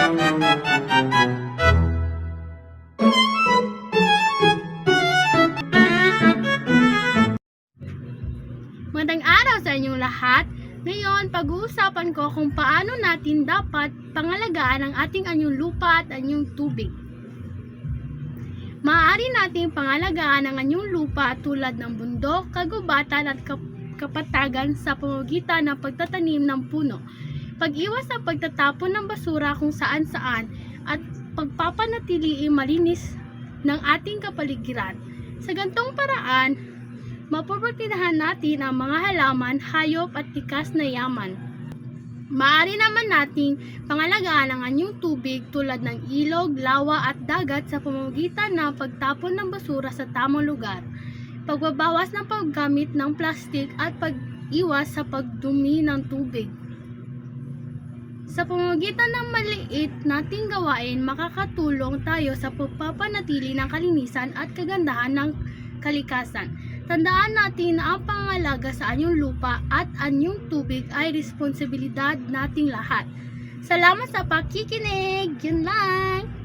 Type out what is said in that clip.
Magandang araw sa inyong lahat. Ngayon, pag-uusapan ko kung paano natin dapat pangalagaan ang ating anyong lupa at anyong tubig. Maaari nating pangalagaan ang anyong lupa tulad ng bundok, kagubatan at kapatagan sa pamamagitan ng pagtatanim ng puno, pag-iwas sa pagtatapon ng basura kung saan-saan at pagpapanatiling malinis ng ating kapaligiran. Sa gantong paraan, mapoprotektahan natin ang mga halaman, hayop at likas na yaman. Maaari naman nating pangalagaan ang anyong tubig tulad ng ilog, lawa at dagat sa pamamagitan ng pagtapon ng basura sa tamang lugar, pagbabawas ng paggamit ng plastik at pag-iwas sa pagdumi ng tubig. Sa pamamagitan ng maliit nating gawain, makakatulong tayo sa pagpapanatili ng kalinisan at kagandahan ng kalikasan. Tandaan natin na ang pangangalaga sa anyong lupa at anyong tubig ay responsibilidad nating lahat. Salamat sa pakikinig. Yun lang.